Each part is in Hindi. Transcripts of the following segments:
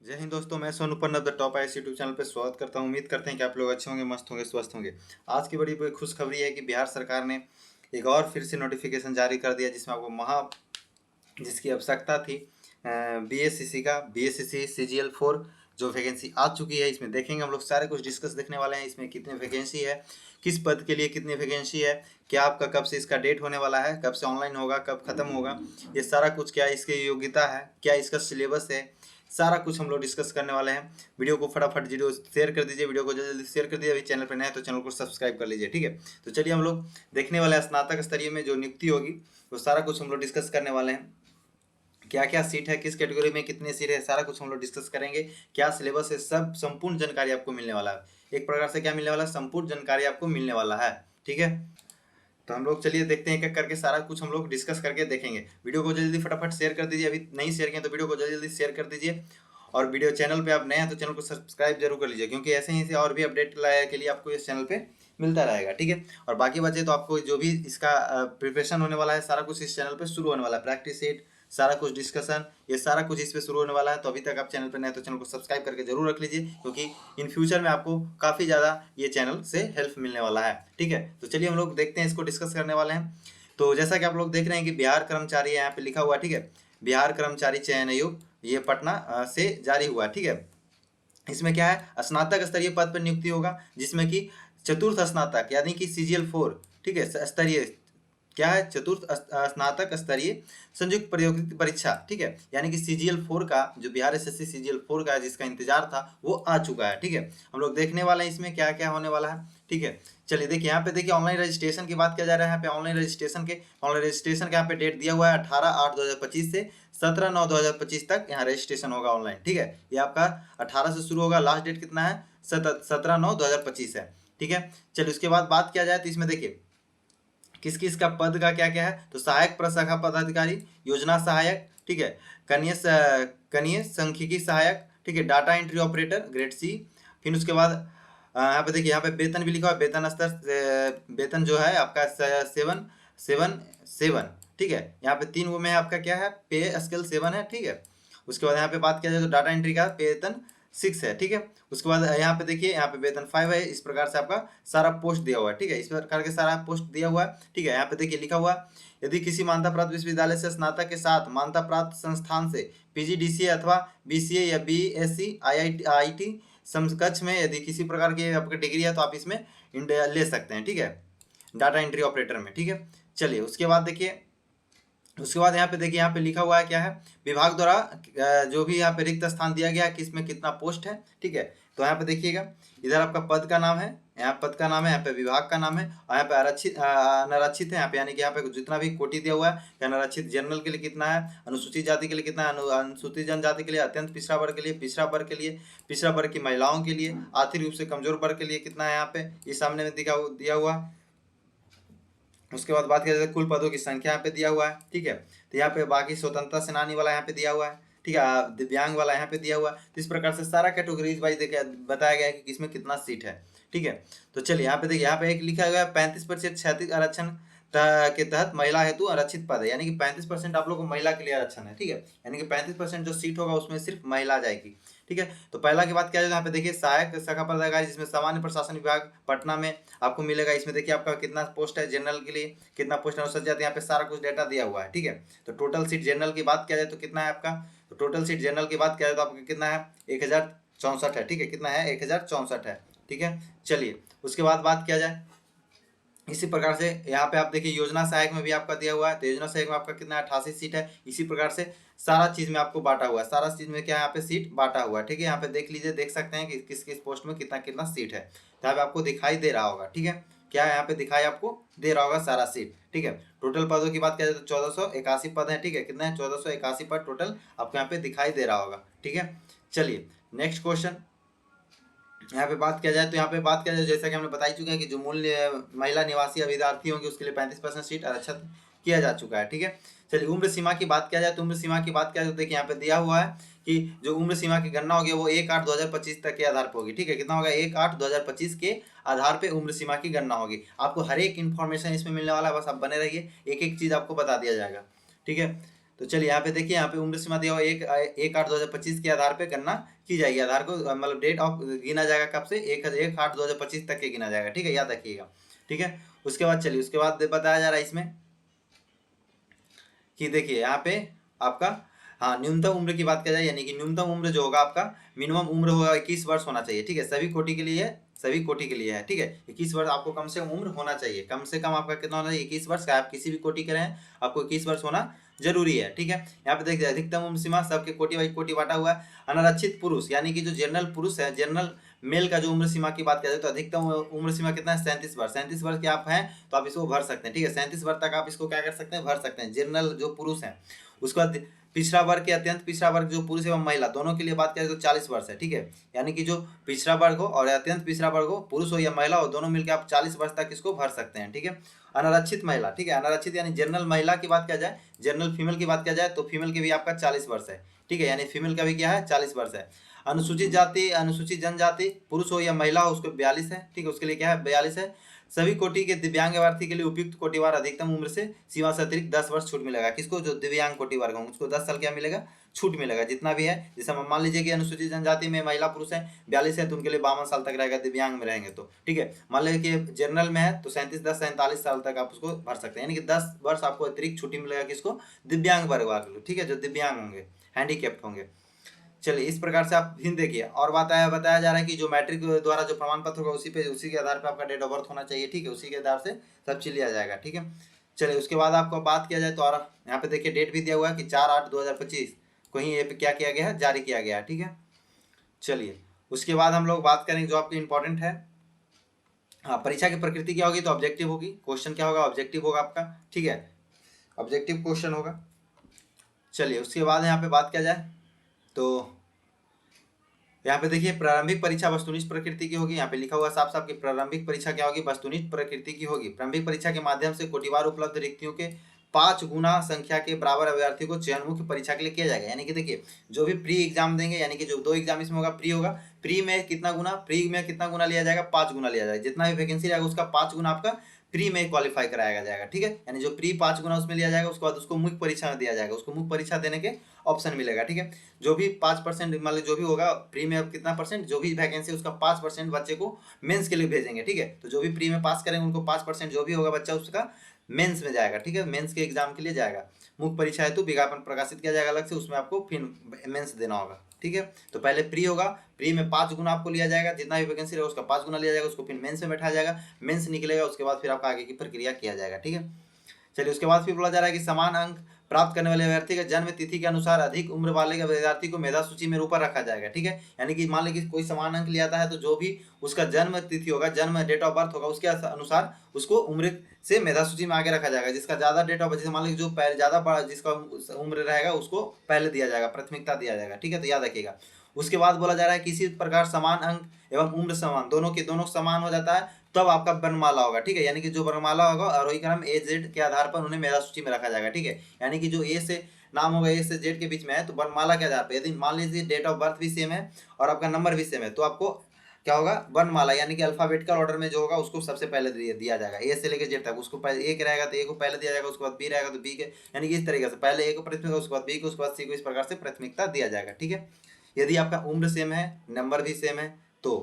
जय हिंद दोस्तों, मैं Sonu Panna the top IAS YouTube channel पे स्वागत करता हूं। उम्मीद करते हैं कि आप लोग अच्छे होंगे, मस्त होंगे, स्वस्थ होंगे। आज की बड़ी खुशखबरी है कि बिहार सरकार ने एक और फिर से नोटिफिकेशन जारी कर दिया, जिसमें आपको जिसकी आवश्यकता थी बीएससीसी का बीएससीसी सीजीएल 4 जो वैकेंसी आ चुकी है। इसमें देखेंगे हम लोग सारे कुछ डिस्कस देखने वाले हैं। इसमें कितनी वैकेंसी है, किस पद के लिए कितनी वैकेंसी है, क्या आपका कब से इसका डेट होने वाला है, कब से ऑनलाइन होगा, कब खत्म होगा, ये सारा कुछ, क्या इसकी योग्यता है, क्या इसका सिलेबस है, सारा कुछ हम लोग डिस्कस करने वाले हैं। वीडियो को फटाफट वीडियो शेयर कर दीजिए, वीडियो को जल्दी जल्दी शेयर कर दीजिए। अभी चैनल पर नए हैं तो चैनल को सब्सक्राइब कर लीजिए, ठीक है। तो चलिए हम लोग देखने वाले हैं स्नातक स्तरीय में जो नियुक्ति होगी, वो सारा कुछ हम लोग डिस्कस करने वाले हैं। क्या क्या सीट है, किस कैटेगरी में कितनी सीट है, सारा कुछ हम लोग डिस्कस करेंगे। क्या सिलेबस है, सब संपूर्ण जानकारी आपको मिलने वाला है। एक प्रकार से क्या मिलने वाला है, संपूर्ण जानकारी आपको मिलने वाला है, ठीक है। तो हम लोग चलिए देखते हैं, एक एक करके सारा कुछ हम लोग डिस्कस करके देखेंगे। वीडियो को जल्दी फटाफट शेयर कर दीजिए, अभी नहीं शेयर किया तो वीडियो को जल्दी जल्दी शेयर कर दीजिए। और वीडियो चैनल पे आप नए हैं तो चैनल को सब्सक्राइब जरूर कर लीजिए, क्योंकि ऐसे ही से और भी अपडेट लाया के लिए आपको इस चैनल पे मिलता रहेगा, ठीक है। और बाकी बचे तो आपको जो भी इसका प्रिपरेशन होने वाला है, सारा कुछ इस चैनल पे शुरू होने वाला है। प्रैक्टिस सेट, सारा कुछ डिस्कशन, ये सारा कुछ इस पे शुरू होने वाला है। तो अभी तक आप चैनल पर नए हैं तो चैनल को सब्सक्राइब करके जरूर रख लीजिए, क्योंकि इन फ्यूचर में आपको काफ़ी ज़्यादा ये चैनल से हेल्प मिलने वाला है, ठीक है। तो चलिए हम लोग देखते हैं, इसको डिस्कस करने वाले हैं। तो जैसा कि आप लोग देख रहे हैं कि बिहार कर्मचारी यहाँ पे लिखा हुआ, ठीक है। बिहार कर्मचारी चयन आयोग, ये पटना से जारी हुआ, ठीक है। इसमें क्या है, स्नातक स्तरीय पद पर नियुक्ति होगा, जिसमें कि चतुर्थ स्नातक यानी कि सीजीएल 4, ठीक है, स्तरीय क्या है, चतुर्थ स्नातक स्तरीय संयुक्त प्रतियोगिता परीक्षा, ठीक है, यानी कि सीजीएल 4 का जो बिहार एसएससी सीजीएल 4 का जिसका इंतजार था वो आ चुका है, ठीक है। हम लोग देखने वाले हैं इसमें क्या क्या होने वाला है, ठीक है। चलिए देखिए, यहाँ पे देखिए ऑनलाइन रजिस्ट्रेशन की बात किया जा रहा है। यहाँ पे ऑनलाइन रजिस्ट्रेशन का यहाँ पे डेट दिया हुआ है 18/8/2025 से 17/9/2025 तक यहाँ रजिस्ट्रेशन होगा ऑनलाइन, ठीक है। ये आपका 18 से शुरू होगा, लास्ट डेट कितना है, 17/9/2025 है, ठीक है। चलिए उसके बाद बात किया जाए तो इसमें देखिए किस किस का पद का क्या क्या है। तो सहायक प्रशाखा पदाधिकारी, योजना सहायक, ठीक है, कनीय सांख्यिकी सहायक, ठीक है, data entry operator grade C. फिर उसके बाद यहाँ पे देखिए, यहाँ पे वेतन भी लिखा हुआ है, वेतन स्तर वेतन जो है आपका 777, ठीक है। यहाँ पे 3 वो में आपका क्या है, पे स्केल 7 है, ठीक है। उसके बाद यहाँ पे बात किया जाए तो डाटा एंट्री का वेतन 6 है, ठीक है। उसके बाद यहाँ पे देखिए, यहाँ पे वेतन 5 है। इस प्रकार से आपका सारा पोस्ट दिया हुआ है, ठीक है। इस प्रकार के सारा पोस्ट दिया हुआ है, ठीक है। यहाँ पे देखिए लिखा हुआ, यदि किसी मान्यता प्राप्त विश्वविद्यालय से स्नातक के साथ मान्यता प्राप्त संस्थान से पीजीडीसीए अथवा बीसीए या बीएससी आईआईटी समकक्ष में यदि किसी प्रकार की आपकी डिग्री है तो आप इसमें ले सकते हैं, ठीक है, डाटा एंट्री ऑपरेटर में, ठीक है। चलिए उसके बाद देखिए, उसके बाद यहाँ पे देखिए, यहाँ पे लिखा हुआ है क्या है, विभाग द्वारा जो भी यहाँ पे रिक्त स्थान दिया गया है, किसमें कितना पोस्ट है, ठीक है। तो यहाँ पे देखिएगा, इधर आपका पद का नाम है, यहाँ पद का नाम है, यहाँ पे विभाग का नाम है, और यहाँ पे आरक्षित अनारक्षित है यहाँ पे, यानी कि यहाँ पे जितना भी कोटि दिया हुआ है कि अनारक्षित जनरल के लिए कितना है, अनुसूचित जाति के लिए कितना है, अनुसूचित जनजाति के लिए, अत्यंत पिछड़ा वर्ग के लिए, पिछड़ा वर्ग के लिए, पिछड़ा वर्ग की महिलाओं के लिए, आर्थिक रूप से कमजोर वर्ग के लिए कितना है, यहाँ पे ये सामने में दिया हुआ। उसके बाद बात किया जाए कुल पदों की संख्या यहाँ पे दिया हुआ है, ठीक है। तो यहाँ पे बाकी स्वतंत्रता सेनानी वाला यहाँ पे दिया हुआ है, ठीक है, दिव्यांग वाला यहाँ पे दिया हुआ है। तो इस प्रकार से सारा कैटेगरीज वाइज देखिए बताया गया है कि किसमें कितना सीट है, ठीक है। तो चलिए यहाँ पे देखिए, यहाँ पे एक लिखा हुआ है 35% क्षैतिज आरक्षण के तहत महिला हेतु आरक्षित पद है, यानी कि 35% आप लोग को महिला के लिए आरक्षण है, ठीक है। यानी कि 35% जो सीट होगा उसमें सिर्फ महिला जाएगी, ठीक है। तो पहला की बात किया जाए यहाँ पे देखिए, सहायक शाखा पदाधिकारी, जिसमें सामान्य प्रशासन विभाग पटना में आपको मिलेगा। इसमें देखिए आपका कितना पोस्ट है, जनरल के लिए कितना पोस्ट है, अनुसूचित जाति, यहाँ पे सारा कुछ डेटा दिया हुआ है, ठीक है। तो टोटल सीट जनरल की बात किया जाए तो कितना है आपका, तो टोटल सीट जनरल की बात किया जाए तो आपका कितना है, 1064 है, ठीक है। कितना है, 1064 है, ठीक है। चलिए उसके बाद बात किया जाए, इसी प्रकार से यहाँ पे आप देखिए योजना सहायक में भी आपका दिया हुआ है। तो योजना सहायक में आपका कितना 88 सीट है। इसी प्रकार से सारा चीज में आपको बांटा हुआ है, सारा चीज में क्या यहाँ पे सीट बांटा हुआ है, ठीक है। यहाँ पे देख लीजिए, देख सकते हैं कि किस किस पोस्ट में कितना कितना सीट है। तो यहाँ पे आपको दिखाई दे रहा होगा, ठीक है, क्या यहाँ पे दिखाई आपको दे रहा होगा सारा सीट, ठीक है। टोटल पदों की बात किया जाए तो 1481 पद है, ठीक है। कितना है, 1481 पद टोटल आपको यहाँ पे दिखाई दे रहा होगा, ठीक है। चलिए नेक्स्ट क्वेश्चन, यहाँ पे बात किया जाए तो यहाँ पे बात किया जाए, जैसा कि हमने बता ही चुके हैं कि जो मूल महिला निवासी अभ्यर्थी होंगे उसके लिए 35% सीट आरक्षित किया जा चुका है, ठीक है। चलिए उम्र सीमा की बात किया जाए तो उम्र सीमा की बात किया जाए तो देखिए यहाँ पे दिया हुआ है कि जो उम्र सीमा की गणना होगी वो 1/8/2025 तक के आधार पर होगी, ठीक है। कितना होगा, 1/8/2025 के आधार पे उम्र सीमा की गणना होगी। आपको हर एक इन्फॉर्मेशन इसमें मिलने वाला है, बस आप बने रहिए, एक एक चीज आपको बता दिया जाएगा, ठीक है। तो चलिए यहाँ पे देखिए, यहाँ पे उम्र सीमा दिया हुआ 1/8/2025 के आधार पे गणना की जाएगी। आधार को मतलब डेट ऑफ गिना जाएगा कब से, 1/8/2025 तक के गिना जाएगा, ठीक है, याद रखिएगा, ठीक है। उसके बाद चलिए, उसके बाद बताया जा रहा है इसमें कि देखिए यहाँ पे आपका, हाँ, न्यूनतम उम्र की बात की जाए, यानी कि न्यूनतम उम्र जो होगा आपका, मिनिमम उम्र होगा 21 वर्ष होना चाहिए, ठीक है, सभी कोटि के लिए है, सभी कोटि के लिए है, ठीक है। 21 वर्ष आपको कम से कम उम्र होना चाहिए, कम से कम आपका कितना होना चाहिए, 21 वर्ष का। आप किसी भी कोटि के रहे हैं, आपको 21 वर्ष होना जरूरी है, ठीक है। यहाँ पे देखिए अधिकतम उम्र सीमा सबके कोटि वाइज कोटि बांटा हुआ है। अनारक्षित पुरुष यानी कि जो जनरल पुरुष है, जनरल मेल का जो उम्र सीमा की बात करें तो अधिकतम उम्र सीमा कितना है, 37 वर्ष। 37 वर्ष के आप हैं तो आप इसको भर सकते हैं, ठीक है, 37 वर्ष तक आप इसको क्या कर सकते हैं, भर सकते हैं, जनरल जो पुरुष है। उसके बाद पिछड़ा वर्ग के अत्यंत पिछड़ा वर्ग जो पुरुष एवं महिला दोनों के लिए बात करें तो 40 वर्ष है, ठीक है। यानी कि जो पिछड़ा वर्ग हो और अत्यंत पिछड़ा वर्ग हो, पुरुष हो या महिला हो, दोनों मिलकर आप 40 वर्ष तक इसको भर सकते हैं, ठीक है। अनारक्षित महिला, ठीक है, अनारक्षित यानी जनरल महिला की बात किया जाए, जनरल फीमेल की बात किया जाए तो फीमेल की भी आपका 40 वर्ष है, ठीक है, यानी फीमेल का भी क्या है, 40 वर्ष है। अनुसूचित जाति, अनुसूचित जनजाति, पुरुष हो या महिला हो, उसको 42 है, ठीक है, उसके लिए क्या है, 42 है। सभी कोटि के दिव्यांग अभ्यर्थी के लिए उपयुक्त कोटिवार अधिकतम उम्र से सीमा से अतिरिक्त 10 वर्ष छूट मिलेगा। किसको, जो दिव्यांग कोटि वर्ग होंगे उसको 10 साल क्या मिलेगा, छूट मिलेगा, जितना भी है। जैसे मान लीजिए कि अनुसूचित जनजाति में महिला पुरुष है 42 है तो उनके लिए 52 साल तक रहेगा, दिव्यांग में रहेंगे तो, ठीक है। मान लीजिए कि जनरल में है तो 37 साल तक आप उसको भर सकते हैं, यानी कि 10 वर्ष आपको अतिरिक्त छुट्टी मिलेगा, किसको, दिव्यांग वर्ग वाले, ठीक है, जो दिव्यांग होंगे, हैंडीकेप्ट होंगे। चलिए इस प्रकार से आप हिंद देखिए। और बताया जा रहा है कि जो मैट्रिक द्वारा जो प्रमाण पत्र होगा उसी के आधार पर आपका डेट ऑफ बर्थ होना चाहिए, ठीक है, उसी के आधार से सब चीज लिया जाएगा, ठीक है। चलिए उसके बाद आपको बात किया जाए तो, और यहाँ पे देखिए डेट भी दिया हुआ है कि 4/8/2025 को ही ये पे क्या किया गया है, जारी किया गया है, ठीक है। चलिए उसके बाद हम लोग बात करेंगे जो आपकी इंपॉर्टेंट है, हाँ, परीक्षा की प्रकृति क्या होगी, तो ऑब्जेक्टिव होगी। क्वेश्चन क्या होगा, ऑब्जेक्टिव होगा आपका, ठीक है, ऑब्जेक्टिव क्वेश्चन होगा। चलिए उसके बाद यहाँ पे बात किया जाए तो यहाँ पे देखिए प्रारंभिक परीक्षा वस्तुनिष्ठ प्रकृति की होगी। यहाँ पे लिखा हुआ साफ साफ कि प्रारंभिक परीक्षा क्या होगी, वस्तुनिष्ठ प्रकृति की होगी। प्रारंभिक परीक्षा के माध्यम से कोटिवार उपलब्ध रिक्तियों के 5 गुना संख्या के बराबर अभ्यर्थी को चयन मुख्य परीक्षा के लिए किया जाएगा। यानी कि देखिए जो भी प्री एग्जाम देंगे, यानी कि जो 2 एग्जाम इसमें होगा, प्री होगा, प्री में कितना गुना लिया जाएगा, 5 गुना लिया जाएगा। जितना भी वैकेंसी रहेगा उसका 5 गुना आपका प्री में क्वालिफाई कराया जाएगा, ठीक है। यानी जो प्री 5 गुना उसमें लिया जाएगा, उसके बाद उसको मुख्य परीक्षा में दिया जाएगा, उसको मुख्य परीक्षा देने के ऑप्शन मिलेगा, ठीक है। जो भी 5% मान लीजिए जो भी होगा प्री में, अब कितना परसेंट, जो भी वैकेंसी उसका 5% बच्चे को मेंस के लिए भेजेंगे, ठीक है। तो जो भी प्री में पास करेंगे उनको 5% जो भी होगा बच्चा उसका मेंस में जाएगा, ठीक है, मेंस के एग्जाम के लिए जाएगा। मुख्य परीक्षा हेतु विज्ञापन प्रकाशित किया जाएगा अलग से, उसमें आपको फिर मेंस देना होगा, ठीक है। तो पहले प्री होगा, प्री में 5 गुना आपको लिया जाएगा, जितना भी वैकेंसी रहेगा उसका 5 गुना लिया जाएगा, उसको फिर मेंस में बैठाया जाएगा, मेंस निकलेगा, उसके बाद फिर आपका आगे की प्रक्रिया किया जाएगा, ठीक है। चलिए उसके बाद फिर बोला जा रहा है कि समान अंक प्राप्त करने वाले अभ्यर्थी के जन्म तिथि के अनुसार अधिक उम्र वाले विद्यार्थी को मेधा सूची में ऊपर रखा जाएगा, ठीक है। यानी कि मान लीजिए कोई समान अंक लिया है तो जो भी उसका जन्म तिथि होगा, जन्म डेट ऑफ बर्थ होगा, उसके अनुसार उसको उम्र से मेधा सूची में आगे रखा जाएगा। जिसका ज्यादा डेट ऑफ बर्थ, जैसे मान लीजिए जो पहले ज्यादा बड़ा जिसका उम्र रहेगा उसको पहले दिया जाएगा, प्राथमिकता दिया जाएगा, ठीक है, तो याद रखिएगा। उसके बाद बोला जा रहा है किसी प्रकार समान अंक एवं उम्र समान, दोनों समान हो जाता है तब आपका वर्णमाला होगा, ठीक है। यानी कि जो वर्णमाला होगा आरोही क्रम ए जेड के आधार पर उन्हें मेधा सूची में रखा जाएगा, ठीक है। यानी कि जो ए से नाम होगा, ए से जेड के बीच में है तो वर्णमाला के आधार पर, यदि मान लीजिए डेट ऑफ बर्थ भी सेम है और आपका नंबर भी सेम है तो आपको क्या होगा, वर्णमाला, यानी कि अल्फाबेटिकल ऑर्डर में जो होगा उसको सबसे पहले दिया जाएगा, ए से लेकर जेड तक। उसको पहले ए के रहेगा तो ए को पहले दिया जाएगा, उसके बाद बी रहेगा तो बी के, यानी कि इस तरीके से पहले ए को प्राथमिकता, उसके बाद बी को, उसके बाद सी को, इस प्रकार से प्राथमिकता दिया जाएगा, ठीक है। यदि आपका उम्र सेम है, नंबर भी सेम है तो।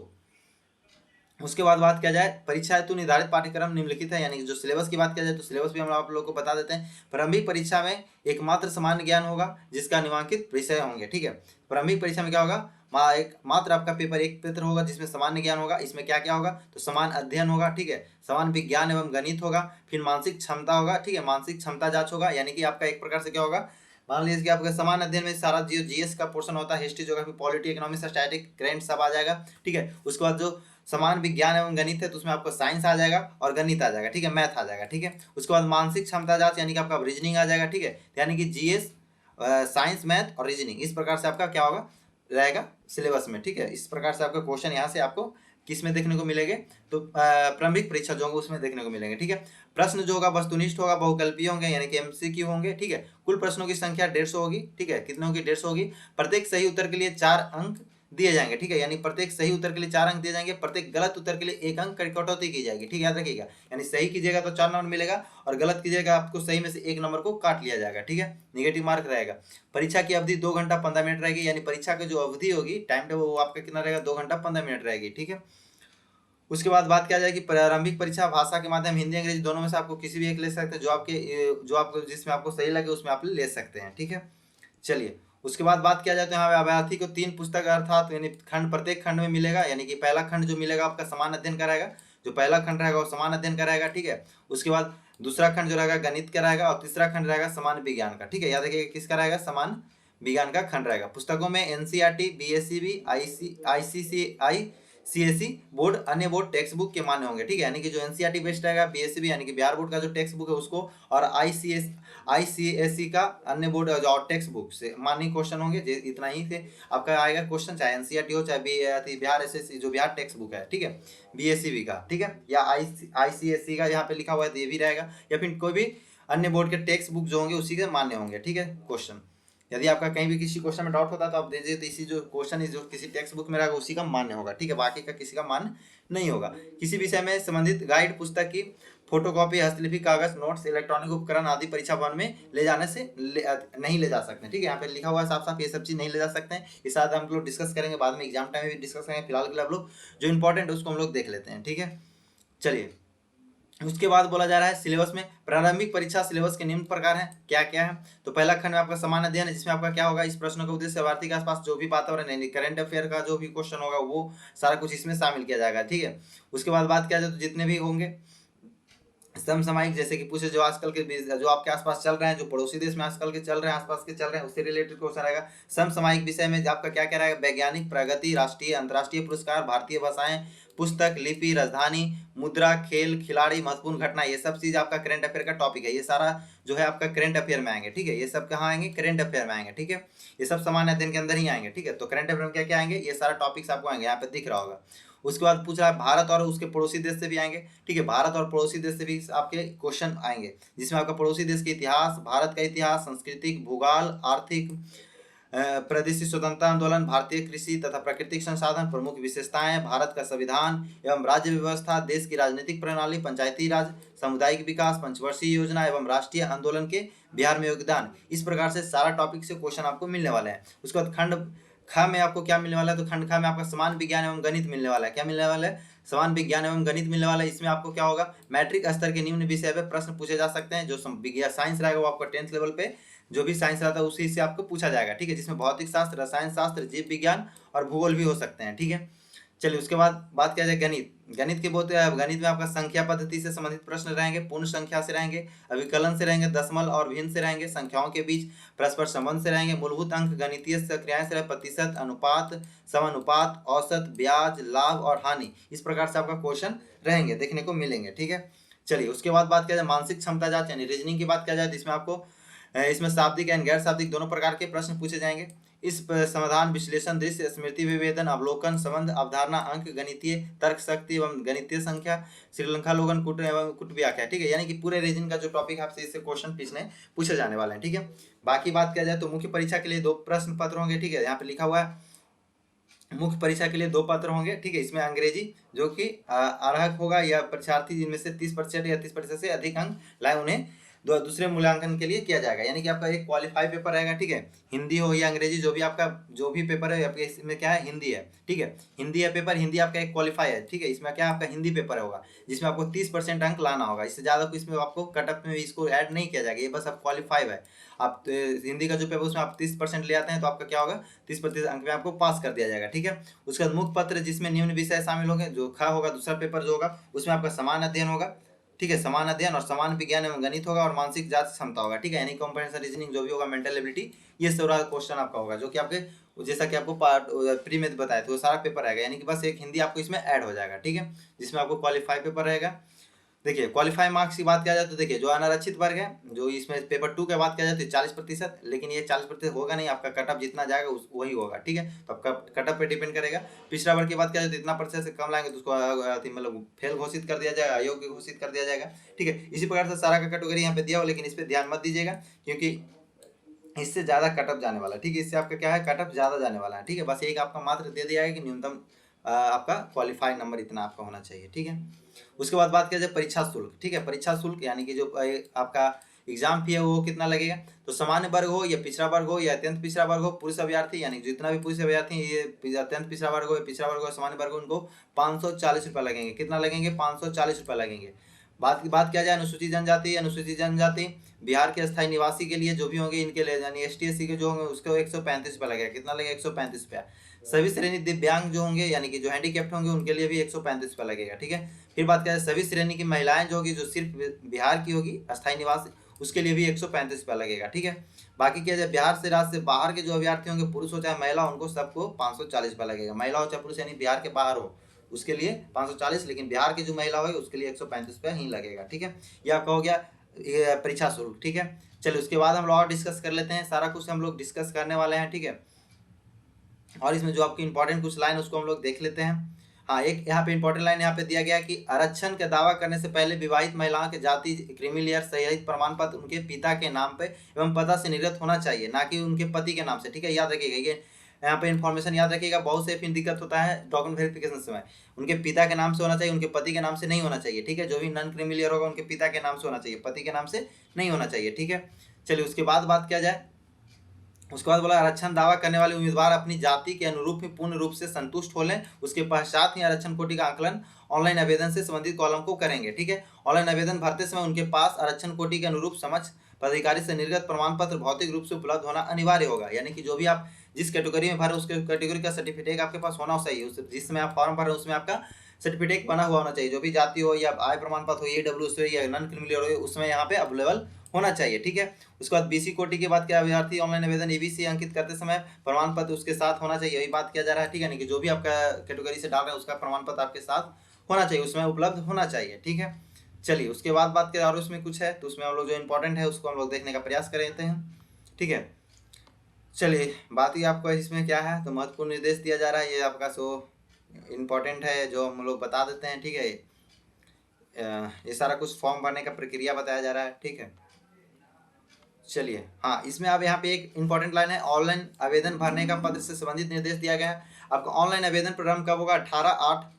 उसके बाद बात किया जाए परीक्षा हेतु निर्धारित पाठ्यक्रम निम्नलिखित है, यानी कि जो सिलेबस की बात किया जाए तो सिलेबस भी हम आप लोगों को बता देते हैं। प्रारंभिक परीक्षा में एकमात्र सामान्य ज्ञान होगा जिसका निम्नलिखित विषय होंगे, ठीक है। प्रारंभिक परीक्षा में क्या होगा, एक मात्र आपका एक पेपर होगा जिसमें सामान्य ज्ञान होगा। इसमें क्या क्या होगा, तो समान अध्ययन होगा, ठीक है, समान विज्ञान एवं गणित होगा, फिर मानसिक क्षमता होगा, ठीक है, मानसिक क्षमता जांच होगा। यानी कि आपका एक प्रकार से क्या होगा, मान लीजिए कि आपका समान अध्ययन में सारा जीएस का पोर्शन होता है, history, geography, polity, economics, static, current सब आ जाएगा, ठीक है। उसके बाद जो समान विज्ञान एवं गणित है तो उसमें आपका साइंस आ जाएगा और गणित आ जाएगा, ठीक है, मैथ आ जाएगा, ठीक है। उसके बाद मानसिक क्षमता जांच यानी कि आपका रीजनिंग आ जाएगा, ठीक है। यानी कि जीएस, साइंस, मैथ और रीजनिंग, इस प्रकार से आपका क्या होगा, रहेगा सिलेबस में, ठीक है। इस प्रकार से आपका क्वेश्चन यहाँ से आपको किस में देखने को मिलेंगे, तो प्रारंभिक परीक्षा जो होंगे उसमें देखने को मिलेंगे, ठीक है। प्रश्न जो होगा वस्तुनिष्ठ होगा, बहुकल्पीय होंगे यानी कि एमसीक्यू होंगे, ठीक है। कुल प्रश्नों की संख्या 150 होगी, ठीक है, कितने होगी, 150 होगी। प्रत्येक सही उत्तर के लिए 4 अंक दिए जाएंगे, ठीक है। यानी प्रत्येक सही उत्तर के लिए 4 अंक दिए जाएंगे, प्रत्येक गलत उत्तर के लिए 1 अंक कटौती की जाएगी, ठीक है, याद रखिएगा। यानी सही कीजिएगा तो 4 नंबर मिलेगा, और गलत कीजिएगा आपको सही में से 1 नंबर को काट लिया जाएगा, ठीक है, नेगेटिव मार्क रहेगा। परीक्षा की अवधि 2 घंटा 15 मिनट रहेगी, यानी परीक्षा की जो अवधि होगी, टाइम टेबल, वो आपका कितना रहेगा, 2 घंटा 15 मिनट रहेगी, ठीक है। उसके बाद बात किया जाए कि प्रारंभिक परीक्षा भाषा के माध्यम हिंदी अंग्रेजी दोनों में से आपको किसी भी एक ले सकते हैं, जो आपको जिसमें आपको सही लगे उसमें आप ले सकते हैं, ठीक है। चलिए, उसके बाद बात किया जाए तो यहाँ अभ्यर्थी को 3 पुस्तक अर्थात यानी खंड, प्रत्येक खंड में मिलेगा, यानी कि पहला खंड जो मिलेगा आपका समान अध्ययन का रहेगा, जो पहला खंड रहेगा वो समान अध्ययन का रहेगा, ठीक है। उसके बाद दूसरा खंड जो रहेगा गणित का रहेगा, और तीसरा खंड रहेगा समान विज्ञान का, ठीक है, याद रखिएगा किसका रहेगा, समान विज्ञान का खंड रहेगा। पुस्तकों में NCERT, BSEB, ICCI, CSE board, अन्य बोर्ड टेक्स्ट बुक के मान्य होंगे, ठीक है। यानी कि जो एनसीईआरटी बेस्ड रहेगा, बीएसईबी यानी कि बिहार बोर्ड का जो टेक्स्ट बुक है उसको, और आईसीएसई का अन्य बोर्ड जो टेक्स्ट बुक से मान्य क्वेश्चन होंगे, इतना ही से आपका आएगा क्वेश्चन, चाहे एनसीईआरटी हो चाहे बिहार एसएससी जो बिहार टेक्स्ट बुक है, ठीक है, बीएसईबी का, ठीक है, या आईसीएसई का यहाँ पे लिखा हुआ है तो ये भी रहेगा, या फिर कोई भी अन्य बोर्ड के टेक्स्ट बुक जो होंगे उसी के मान्य होंगे, ठीक है। क्वेश्चन यदि आपका कहीं भी किसी क्वेश्चन में डाउट होता है तो आप दे दीजिए, तो इसी जो क्वेश्चन जो किसी टेक्स्ट बुक में रहेगा उसी का मान्य होगा, ठीक है, बाकी का किसी का मान्य नहीं होगा। किसी विषय में संबंधित गाइड पुस्तक की फोटोकॉपी, हस्तलिपि, कागज, नोट्स, इलेक्ट्रॉनिक उपकरण आदि परीक्षा भवन में ले जाने से नहीं ले जा सकते, ठीक है। यहाँ पे लिखा हुआ है साफ साफ, ये सब चीज़ नहीं ले जा सकते हैं। इस साथ हम लोग डिस्कस करेंगे बाद में, एग्जाम टाइम में भी डिस्कस करेंगे, फिलहाल के लिए आप लोग जो इंपॉर्टेंट है उसको हम लोग देख लेते हैं, ठीक है। चलिए, उसके बाद बोला जा रहा है सिलेबस में प्रारंभिक परीक्षा सिलेबस के निम्न प्रकार हैं, क्या क्या है। तो पहला खंड में आपका समान अध्ययन है, जिसमें आपका क्या होगा, इस प्रश्न का उद्देश्य अभ्यर्थी के आसपास जो भी वातावरण है, करंट अफेयर का जो भी क्वेश्चन होगा वो सारा कुछ इसमें शामिल किया जाएगा, ठीक है। उसके बाद बात किया जाए तो जितने भी होंगे समसामयिक, जैसे कि पूछे जो आजकल के जो आपके आसपास चल रहे हैं, जो पड़ोसी देश में आजकल के चल रहे हैं, आसपास के चल रहे हैं, उससे रिलेटेड क्वेश्चन रहेगा। समसामयिक विषय में आपका क्या क्या रहेगा, वैज्ञानिक प्रगति, राष्ट्रीय अंतर्राष्ट्रीय पुरस्कार, भारतीय भाषाएं, पुस्तक, लिपि, राजधानी, मुद्रा, खेल, खिलाड़ी, महत्वपूर्ण घटना, ये सब चीज आपका करंट अफेयर का टॉपिक है। ये सारा जो है आपका करंट अफेयर में आएंगे, ठीक है, ये सब कहाँ आएंगे, करंट अफेयर में आएंगे, ठीक है, ये सब सामान्य अध्ययन के अंदर ही आएंगे, ठीक है। तो करंट अफेयर में क्या क्या आएंगे, ये सारा टॉपिक्स आपको आएंगे, यहाँ पे दिख रहा होगा। उसके बाद पूछ रहा है भारत और उसके पड़ोसी देश से भी आएंगे, ठीक है, भारत और पड़ोसी देश से भी आपके क्वेश्चन आएंगे, जिसमें आपका पड़ोसी देश के इतिहास, भारत का इतिहास, सांस्कृतिक, भूगोल, आर्थिक, प्रादेशिक स्वतंत्रता आंदोलन, भारतीय कृषि तथा प्राकृतिक संसाधन, प्रमुख विशेषताएं, भारत का संविधान एवं राज्य व्यवस्था, देश की राजनीतिक प्रणाली, पंचायती राज, सामुदायिक विकास, पंचवर्षीय योजना एवं राष्ट्रीय आंदोलन के बिहार में योगदान। इस प्रकार से सारा टॉपिक से क्वेश्चन आपको मिलने वाले हैं। उसके बाद खंड ख में आपको क्या मिलने वाला है, तो खंड ख में आपका समान विज्ञान एवं गणित मिलने वाला है। क्या मिलने वाला है, समान विज्ञान एवं गणित मिलने वाला है। इसमें आपको क्या होगा, मैट्रिक स्तर के निम्न विषय पे प्रश्न पूछे जा सकते हैं। जो साइंस रहेगा वो आपका 10th लेवल पे जो भी साइंस रहता है उसी से आपको पूछा जाएगा, ठीक है, जिसमें भौतिक शास्त्र, रसायन शास्त्र, जीव विज्ञान और भूगोल भी हो सकते हैं, ठीक है। चलिए, उसके बाद बात किया जाए गणित। गणित के गणित में आपका संख्या पद्धति से संबंधित प्रश्न रहेंगे, पूर्ण संख्या से रहेंगे, अविकलन से रहेंगे, दशमलव और भिन्न से रहेंगे, संख्याओं के बीच परस्पर संबंध से रहेंगे, मूलभूत अंक गणितीय क्रियाएं से, प्रतिशत, अनुपात, समानुपात, औसत, ब्याज, लाभ और हानि। इस प्रकार से आपका क्वेश्चन रहेंगे, देखने को मिलेंगे, ठीक है। चलिए, उसके बाद बात किया जाए मानसिक क्षमता जांच यानी रीजनिंग की बात किया जाए, तो इसमें आपको इसमें शाब्दिक एवं गैर शाब्दिक दोनों प्रकार के प्रश्न पूछे जाएंगे। इस समाधान, विश्लेषण, दृश्य, स्मृति विभेदन, अवलोकन, संबंध, अवधारणा, अंक, गणितीय तर्क शक्ति एवं गणितीय संख्या, श्रीलंकालोकन, कुट एवं कुट व्याख्या, ठीक है। यानी कि पूरे रीजन का जो टॉपिक आपसे इससे क्वेश्चन पिछले पूछे जाने वाले हैं, ठीक है। बाकी बात किया जाए तो मुख्य परीक्षा के लिए 2 प्रश्न पत्र होंगे, ठीक है, यहाँ पे लिखा हुआ है मुख्य परीक्षा के लिए 2 पत्र होंगे, ठीक है। इसमें अंग्रेजी जो कि अर्हक होगा या परीक्षार्थी जिनमें से 30% या 30% से अधिक अंक लाए उन्हें दूसरे मूल्यांकन के लिए किया जाएगा। यानी कि आपका एक क्वालिफाई पेपर रहेगा, ठीक है, हिंदी हो या अंग्रेजी, जो भी आपका जो भी पेपर है आपके इसमें क्या है, हिंदी है, ठीक है, हिंदी है पेपर, हिंदी आपका एक क्वालिफाई है, ठीक है। इसमें क्या आपका हिंदी पेपर होगा जिसमें आपको 30% अंक लाना होगा, इससे ज़्यादा को इसमें आपको कटअप में इसको ऐड नहीं किया जाएगा, ये बस आप क्वालिफाई है। आप हिंदी का जो पेपर उसमें आप 30% ले आते हैं तो आपका क्या होगा, 30% अंक में आपको पास कर दिया जाएगा, ठीक है। उसके बाद मुख्य पत्र जिसमें निम्न विषय शामिल होंगे, जो ख होगा दूसरा पेपर जो होगा उसमें आपका समान अध्ययन होगा, ठीक है, समान अध्ययन और समान विज्ञान एवं गणित होगा और मानसिक जांच क्षमता होगा, ठीक है, यानी कॉम्प्रिहेंशन रीजनिंग जो भी होगा, मेंटल एबिलिटी, ये सारा क्वेश्चन आपका होगा, जो कि आपके जैसा कि आपको पार्ट प्री में बताया था वो सारा पेपर रहेगा। यानी कि बस एक हिंदी आपको इसमें ऐड हो जाएगा, ठीक है, जिसमें आपको क्वालिफाई पेपर रहेगा। देखिए, क्वालिफाई मार्क्स की बात किया जाए तो देखिए जो अनारक्षित वर्ग है, जो इसमें पेपर 2 की बात किया जाए तो 40%, लेकिन ये 40% होगा नहीं, आपका कटअप जितना जाएगा वही होगा, ठीक है, तो आपका कटअप पे डिपेंड करेगा। पिछड़ा वर्ग की बात किया जाए तो इतना प्रतिशत से कम लाएंगे तो उसको मतलब फेल घोषित कर दिया जाएगा, अयोग्य घोषित कर दिया जाएगा, ठीक है। इसी प्रकार से सारा का कैटेगरी यहाँ पे दिया हो, लेकिन इस पर ध्यान मत दीजिएगा क्योंकि इससे ज़्यादा कटअप जाने वाला है, ठीक है। इससे आपका क्या है, कटअप ज़्यादा जाने वाला है, ठीक है। बस एक आपका मात्र दे दिया है कि न्यूनतम आपका क्वालिफाइड नंबर इतना आपका होना चाहिए, ठीक है। उसके बाद बात किया जाए परीक्षा शुल्क, ठीक है। परीक्षा शुल्क यानी कि जो आपका एग्जाम फी है वो कितना लगेगा, तो सामान्य वर्ग हो या पिछड़ा वर्ग हो या अत्यंत पिछड़ा वर्ग हो, पुरुष अभ्यर्थी यानी जितना भी पुरुष अभ्यर्थी हैं, ये अत्यंत पिछड़ा वर्ग हो या पिछड़ा वर्ग हो, सामान्य वर्ग हो, उनको 540 रुपये लगेंगे। कितना लगेंगे, 540 रुपये लगेंगे। बात किया जाए अनुसूचित जनजाति बिहार के स्थायी निवासी के लिए जो भी होंगे, इनके लिए यानी ST SC के जो होंगे उसको 135 रुपये लगेगा। कितना लगेगा, 135 रुपया। सभी श्रेणी दिव्यांग जो होंगे यानी कि जो हैंडीकैप्ट होंगे उनके लिए भी 135 रुपये लगेगा, ठीक है। फिर बात करें सभी श्रेणी की महिलाएं जो होगी, जो सिर्फ बिहार की होगी अस्थायी निवासी, उसके लिए भी 135 रुपये लगेगा, ठीक है। बाकी किया जाए बिहार से राज्य से बाहर के जो अभ्यर्थी होंगे, पुरुष हो चाहे महिला, उनको सबको 540 रुपये लगेगा। महिला हो चाहे पुरुष यानी बिहार के बाहर हो उसके लिए 540, लेकिन बिहार की जो महिला होगी उसके लिए 135 रुपये ही लगेगा, ठीक है। यह आपका हो गया ये परीक्षा शुल्क, ठीक है। चलिए उसके बाद हम लोग और डिस्कस कर लेते हैं, सारा कुछ हम लोग डिस्कस करने वाले हैं, ठीक है। और इसमें जो आपकी इंपॉर्टेंट कुछ लाइन उसको हम लोग देख लेते हैं। हाँ, एक यहाँ पे इंपॉर्टेंट लाइन यहाँ पे दिया गया है कि आरक्षण का दावा करने से पहले विवाहित महिलाओं के जाति क्रीमी लेयर सहित प्रमाण पत्र उनके पिता के नाम पे एवं पता से निर्गत होना चाहिए, ना कि उनके पति के नाम से, ठीक है। याद रखिएगा ये यहाँ पे इन्फॉर्मेशन याद रखिएगा, बहुत से फिर दिक्कत होता है डॉक्यूमेंट वेरिफिकेशन समय। उनके पिता के नाम से होना चाहिए, उनके पति के नाम से नहीं होना चाहिए, ठीक है। जो भी नॉन क्रीमी लेयर होगा उनके पिता के नाम से होना चाहिए, पति के नाम से नहीं होना चाहिए, ठीक है। चलिए उसके बाद बात किया जाए, उसके बाद बोला आरक्षण दावा करने वाले उम्मीदवार अपनी जाति के अनुरूप ही पूर्ण रूप से संतुष्ट हो लें, उसके पश्चात ही आरक्षण कोटि का आकलन ऑनलाइन आवेदन से संबंधित कॉलम को करेंगे, ठीक है। ऑनलाइन आवेदन भरते समय उनके पास आरक्षण कोटि के अनुरूप समझ पदाधिकारी से निर्गत प्रमाण पत्र भौतिक रूप से उपलब्ध होना अनिवार्य होगा। यानी कि जो भी आप जिस कैटेगरी में भरे उसके कैटेगरी का सर्टिफिकेट आपके पास होना चाहिए, जिसमें आप फॉर्म भर रहे हैं उसमें आपका सर्टिफिकेट बना हुआ होना चाहिए। जो भी जाति हो या आय प्रमाण पत्र हो, EWS हो या नॉन क्रिमिनल हो, उसमें यहाँ पे अवेलेबल होना चाहिए, ठीक है। उसके बाद BC कोटि की बात किया, अभ्यर्थी ऑनलाइन आवेदन ABC अंकित करते समय प्रमाण पत्र उसके साथ होना चाहिए, यही बात किया जा रहा है, ठीक है। नहीं कि जो भी आपका कैटेगरी से डाल रहे हैं उसका प्रमाण पत्र आपके साथ होना चाहिए, उसमें उपलब्ध होना चाहिए, ठीक है। चलिए उसके बाद बात करें और उसमें कुछ है तो उसमें हम लोग जो इंपॉर्टेंट है उसको हम लोग देखने का प्रयास करते हैं, ठीक है। चलिए बात ही आपको इसमें क्या है, तो महत्वपूर्ण निर्देश दिया जा रहा है, ये आपका सो इम्पोर्टेंट है जो हम लोग बता देते हैं, ठीक है। ये सारा कुछ फॉर्म भरने का प्रक्रिया बताया जा रहा है, ठीक है। चलिए हाँ, इसमें अब यहाँ पे एक इंपॉर्टेंट लाइन है, ऑनलाइन आवेदन भरने का पत्र से संबंधित निर्देश दिया गया है। आपका ऑनलाइन आवेदन प्रारंभ कब होगा, 18/8,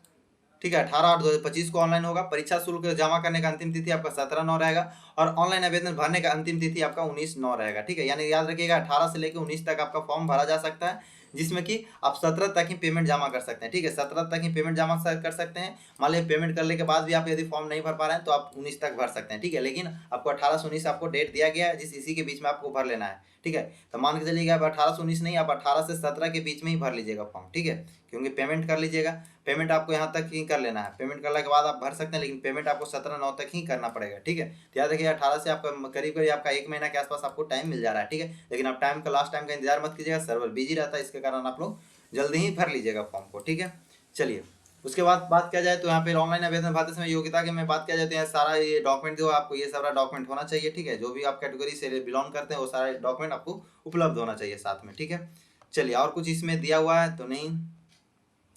ठीक है, 18/8/2025 को ऑनलाइन होगा। परीक्षा शुल्क जमा करने का अंतिम तिथि आपका 17/9 रहेगा और ऑनलाइन आवेदन भरने का अंतिम तिथि आपका 19/9 रहेगा, ठीक है। यानी याद रखिएगा 18 से लेकर 19 तक आपका फॉर्म भरा जा सकता है, जिसमें कि आप 17 तक ही पेमेंट जमा कर सकते हैं, ठीक है। 17 तक ही पेमेंट जमा कर सकते हैं। मान लीजिए पेमेंट करने के बाद भी आप यदि फॉर्म नहीं भर पा रहे हैं तो आप 19 तक भर सकते हैं, ठीक है। लेकिन आपको 18 से 19 आपको डेट दिया गया है, जिस इसी के बीच में आपको भर लेना है, ठीक है। तो मान के चलिएगा आप 18 से 19 नहीं, आप 18 से 17 के बीच में ही भर लीजिएगा फॉर्म, ठीक है। क्योंकि पेमेंट कर लीजिएगा, पेमेंट आपको यहाँ तक ही कर लेना है, पेमेंट करने के बाद आप भर सकते हैं, लेकिन पेमेंट आपको 17/9 तक ही करना पड़ेगा, ठीक है। तो याद रखिए 18 से आपका करीब करीब आपका 1 महीना के आसपास आपको टाइम मिल जा रहा है, ठीक है। लेकिन आप टाइम का लास्ट टाइम का इंतजार मत कीजिएगा, सर्वर बिजी रहता है, इसके कारण आप लोग जल्दी ही भर लीजिएगा फॉर्म को, ठीक है। चलिए उसके बाद बात किया जाए तो यहाँ पे ऑनलाइन आवेदन भरते समय योग्यता के में बात किया जाए तो यहाँ सारा ये डॉक्यूमेंट जो आपको ये सारा डॉक्यूमेंट होना चाहिए, ठीक है। जो भी आप कैटेगरी से बिलोंग करते हैं वो सारे डॉक्यूमेंट आपको उपलब्ध होना चाहिए साथ में, ठीक है। चलिए और कुछ इसमें दिया हुआ है तो नहीं,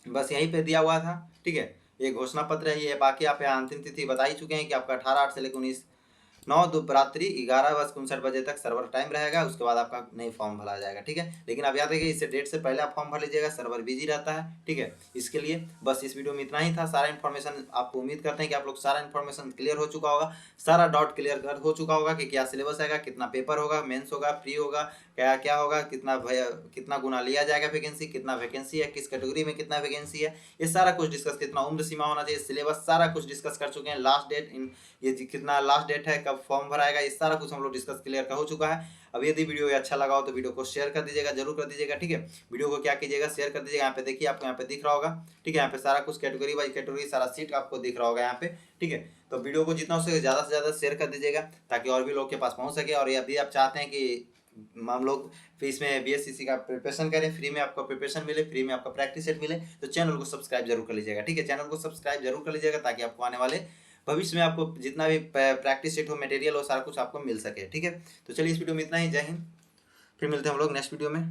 बस यहीं पे दिया हुआ था, ठीक है। ये घोषणा पत्र है, ये बाकी आप यहाँ अंतिम तिथि बता ही चुके हैं कि आपका 18/8 से लेकर 19/9 रात्रि 11:59 बजे तक सर्वर टाइम रहेगा। उसके बाद आपका नई फॉर्म भरा जाएगा, ठीक है। लेकिन आप याद रखिए इससे डेट से पहले आप फॉर्म भर लीजिएगा, सर्वर बिजी रहता है, ठीक है। इसके लिए बस इस वीडियो में इतना ही था, सारा इन्फॉर्मेशन आपको उम्मीद करते हैं कि आप लोग सारा इन्फॉर्मेशन क्लियर हो चुका होगा, सारा डाउट क्लियर हो चुका होगा कि क्या सिलेबस आएगा, कितना पेपर होगा, मेंस होगा, प्री होगा, क्या क्या होगा, कितना गुना लिया जाएगा वैकेंसी, कितना वैकेंसी है, किस कैटेगरी में कितना वैकेंसी है, ये सारा कुछ डिस्कस, कितना उम्र सीमा होना चाहिए, सिलेबस सारा कुछ डिस्कस कर चुके हैं। लास्ट डेट ये कितना लास्ट डेट है, कब फॉर्म भराएगा, ये सारा कुछ हम लोग डिस्कस क्लियर हो चुका है। अब यदि वीडियो अच्छा लगा हो तो वीडियो को शेयर कर दीजिएगा, जरूर कर दीजिएगा, ठीक है। वीडियो को क्या कीजिएगा, शेयर कर दीजिएगा। यहाँ पे देखिए आपको यहाँ पे दिख रहा होगा, ठीक है। यहाँ पे सारा कुछ कैटेगरी वाइज कैटेगरी सारा सीट आपको दिख रहा होगा यहाँ पे, ठीक है। तो वीडियो को जितना हो सके ज़्यादा से ज़्यादा शेयर कर दीजिएगा ताकि और भी लोग के पास पहुँच सके। और यदि आप चाहते हैं कि हम लोग फिर इसमें BSCC का प्रिपरेशन करें, फ्री में आपको प्रिपरेशन मिले, फ्री में आपका प्रैक्टिस सेट मिले, तो चैनल को सब्सक्राइब जरूर कर लीजिएगा, ठीक है। चैनल को सब्सक्राइब जरूर कर लीजिएगा ताकि आपको आने वाले भविष्य में आपको जितना भी प्रैक्टिस सेट हो, मटेरियल हो, सारा कुछ आपको मिल सके, ठीक है। तो चलिए इस वीडियो में इतना ही, जय हिंद। फिर मिलते हैं हम लोग नेक्स्ट वीडियो में।